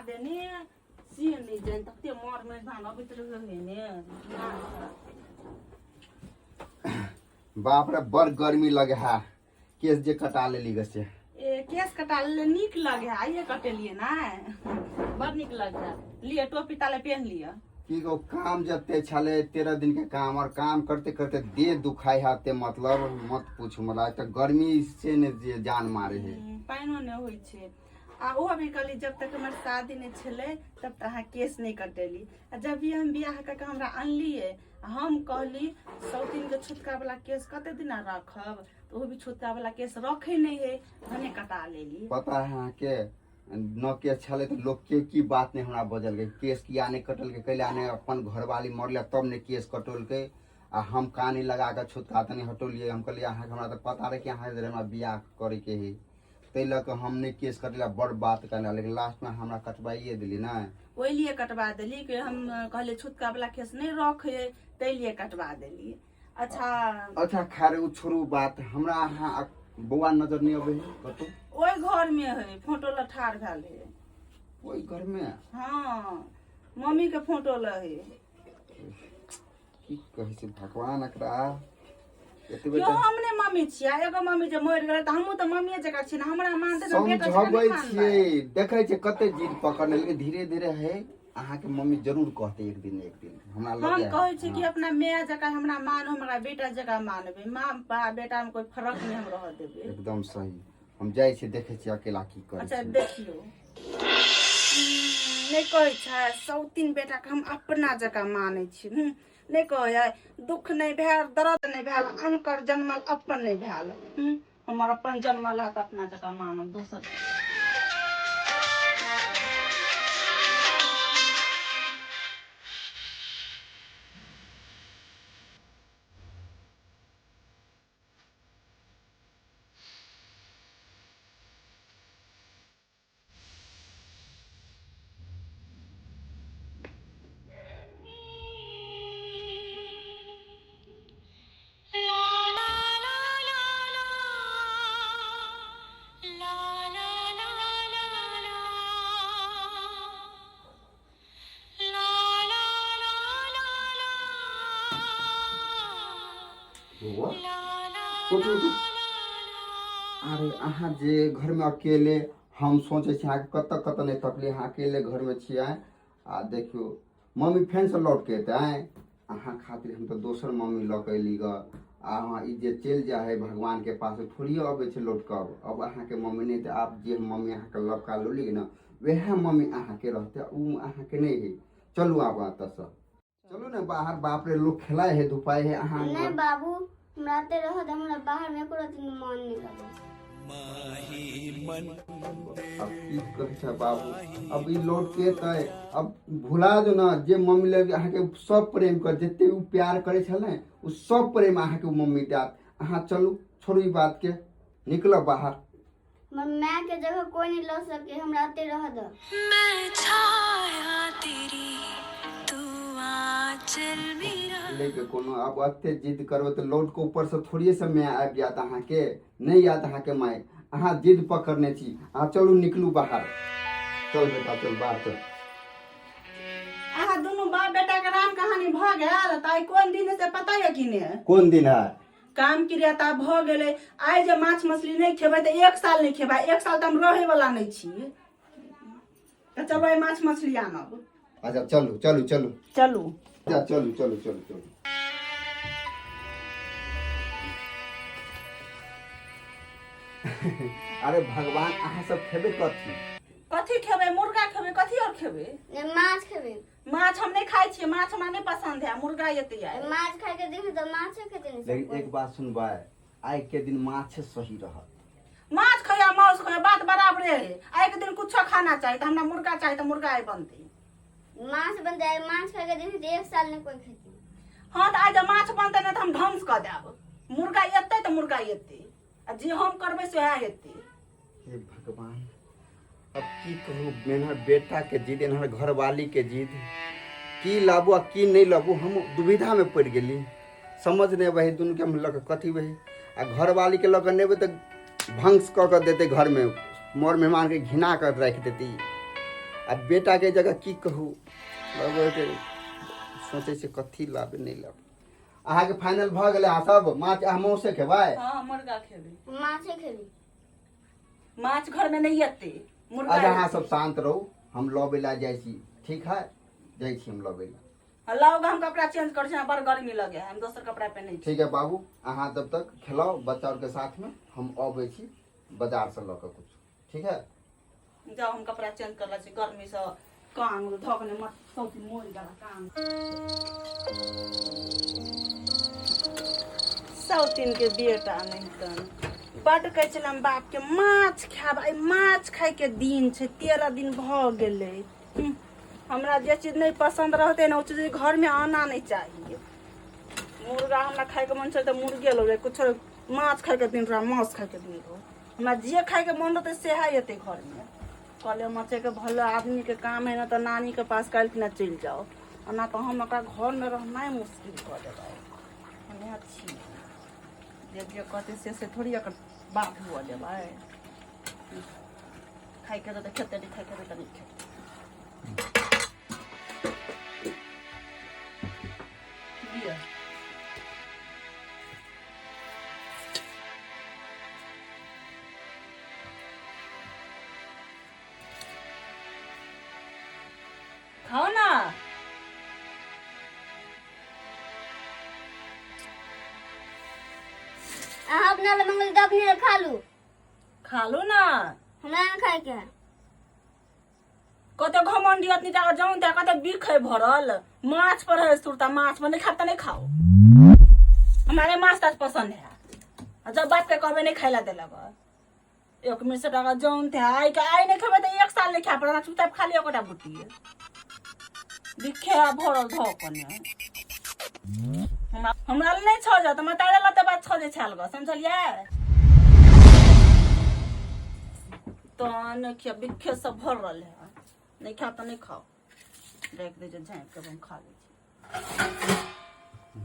देने से नहीं जान तते मोर में धान अबित रहे ने बाप रे बड़ गर्मी लगे है केस जे कटा लेली गसे ए केस कटा ले निक लगे है आइए कटेलिए ना बड़ निक लगे लिए टोपी ताले पहन लिया की गो काम जते छले 13 दिन के काम और काम करते करते देह दुखाई हाथे मतलब मत पूछ मला त गर्मी से ने जे जान मारे है पाइनो ने होई छे आ ओ अभी कली जब तक हमर शादी ने छले तब तक अहाँ केस नहीं कटेली आ जब भी हम बियाह करके हमरा अनलिए हम कहली सौतीन के छुटका वाला केस कते दिन रखब तो वो भी छुटका वाला केस रखे नहीं है धने कटा लेली पता है अहाँ के न केस छले तो लोग के की बात नहीं हमरा बजल गई केस किया नहीं कटल के कैले आने अपन घरवाली मरले तब ने केस कटल के आ हम कानी लगा के छुटका तनी हटोलिए हम कहलिए अहाँ हमरा तो पता रहे कि अहाँ हमरा बियाह करे के है तै लक हमने केस कटला बड़ बात करला लेकिन लास्ट में हमरा कटवाइए दिली ना ओइ लिए कटवा देली कि हम कहले छुटका वाला केस नहीं रखे तै लिए कटवा देली अच्छा खैर उ छोड़ू बात हमरा अहाँ बौआ नजर नहीं आवे कतो ओइ घर में है फोटो लठार भेल है ओइ घर में हां मम्मी के फोटो ल है की कहै छै भगवान एकरा यो हमने मम्मी छिया एगो मम्मी जे मर गेल त हमहु त मम्मीए जका छी ना हमरा मानते न बेटा समझबै छियै देखै छै कते जिद पकड़ने लेकिन धीरे धीरे है अहाँ के मम्मी जरूर कहते एक दिन हमरा लगे हम कहै छी कि अपना माय जका हमरा मान हमरा बेटा जका मानबे मां बेटा में कोई फर्क नहीं हम रह देबे एकदम सही हम जाय छी देखे छी अकेला की करे अच्छा देखियो नहीं कहै छै सौतीन बेटा के हम अपना जका मानै छी नहीं कहै दुख नहीं भेल दर्द नहीं भेल अनकर जन्मल अपन नहीं भेल हमर अपन जन्मल है त अपना जका मानब दोसर अरे अहाँ जे घर में अकेले हम सोचे छी अहाँ कत कत नहीं तकली अहाँ अकेले घर में छियै आ देखियो मम्मी फेन से लौट के एतै अहाँ खातिर हम तो दोसर मम्मी लऽ के अयली ग आ अहाँ ई जे चलि जाइ है भगवान के पास थोड़ी अबै छै लौट कऽ अब अहाँ के मम्मी नहीं तऽ आप जे मम्मी अहाँ के लपका लोली न वह मम्मी अहाँ के रहते उ अहाँ के नहीं है चलू आब एतऽ से चलू ने बाहर बाप रे लोग खेलाय है धुपाय है अहाँ नहीं बाबू हमरा ते रह दे हमरा बाहर में एको दिन मन नहीं करे अब की कहै बाबू अब ई लौट के तय अब भुला दो ना जे मम्मी लगे अहाँ के सब प्रेम कर जते उ प्यार करे छले उ सब प्रेम अहाँ के मम्मी देत अहाँ चलू छोड़ू ई बात के निकलो बाहर मैं के जगह कोई नहीं लो सके हमरा ते रह दो मैं छाया तेरी तू आंचल मेरा लेके कोनो अब अते जिद करबो तो लौट के ऊपर से थोड़िए से मैं आबि जात अहाँ के नहीं याद अहाँ के माय अहाँ जिद पकड़ने छी अहाँ चलू निकलू बाहर चल बेटा चल बाहर चल अहाँ दोनों बाप बेटा के राम कहानी भ गेल ताई कोन दिन से पता है कि ने कौन दिन है काम क्रिया ता भ गेले आइ जे माछ मछली नहीं खेबै त 1 साल नहीं खेबै 1 साल त हम रहे वाला नहीं छी त चलो माछ मछली आनब अच्छा चलू चलू चलू चलू जा चलू चलू चलू चलू अरे भगवान अहाँ सब खेबे कथी कथी खेबै मुर्गा खेबै कथी और खेबै ने माछ खेबे माछ हम नहीं खाई छी माछ हमरा नहीं पसंद है मुर्गा एते है माछ खाए के देखि तो माछ खेते नहीं लेकिन एक बात सुनबै आइ के दिन माछ सही रहत माछ खया मांस खया बात बराबरे है आइ के दिन कुछो खाना चाहिए त हमरा मुर्गा चाहिए त मुर्गा ही बनते माछ बन जाए माछ खाए के देखि तो 1 साल नहीं कोई खेती हां त आज माछ बनते न त हम ध्वंस क देब मुर्गा एते त मुर्गा एते आ जे हम करबै से है एते हे भगवान अब की कहूँ मेरा बेटा के जिद एनहर घरवाली के जिद की लाबू आ की नहीं लाबू हम दुविधा में पड़ गेली समझ नहीं वही दुनू के हम लग कथी वही आ घरवाली के लग नहीं तो भंस क देते घर में मोर मेहमान के घिना कर रख देती आ बेटा के जगह की कहू सोचे से कथी लाबे नहीं लाबे अहाँ के फाइनल भ गेले आ सब माछ आ मौसे खेबै हां मुर्गा खेबै माछे खेली माछ घर में नहीं आते मुर्गा आज अहाँ सब शांत रहू हम लबे ला जाइ छी ठीक है जाइ छी हम लबे ला लाओगा हम कपड़ा चेंज कर छै बड़ गर्मी लगे हम दोसर कपड़ा पहनै छी ठीक है बाबू अहाँ तब तक खिलाओ बच्चा और के साथ में हम अबै छी बाजार से ल के कुछ ठीक है जाओ हम कपड़ा चेंज कर ला छी गर्मी से काम धोकने मत सौती मोर जाला काम सौतीन के बेटा नहीं तन बड कहै छलम बाप के माछ खाब आई माछ खाय के दिन छै 13 दिन भ गेलै हमरा जे चीज नहीं पसंद रहते ना वो चीज घर में आना नहीं चाहिए मुर्गा हमरा खाए के मन छै त मुर्गे लो कुछ माछ खाए के दिन रहा मांस खाए के दिन रहो हमरा जे खाए के मन रहते से है एते घर में कहले मचे के भले आदमी के काम है ना तो नानी के पास काल के ना चल जाओ ना तो हम ओकरा घर में रहना मुश्किल कर देबै हमें अच्छी जे कहते से थोड़ी अकर बात हुआ देबै खाए के तो खेते नहीं खाए के तो नहीं खेते खाओ ना अहाँ अपना ले मंगल तो अपने खा लो ना हमरा ना खाए के कते घमंडी अतनी टाका जाऊं त कते बिख है भरल माछ पर है सुरता माछ में नहीं खाता नहीं खाओ हमारे माछ ताज पसंद है जब बात के कहबे नहीं खाइला देला बा एक में से टाका जाऊं थे आई के आई नहीं खाबे त 1 साल नहीं खा पड़ा चुपचाप खा लियो कोटा बुटी बिखे भरल धोकने हमरा नहीं छ जा त म तारे लते बात छ जे छाल ग समझलिए तो न के बिखे सब भरल है नहीं खा तो नहीं खाओ देख दे जो झाँक के हम खा ले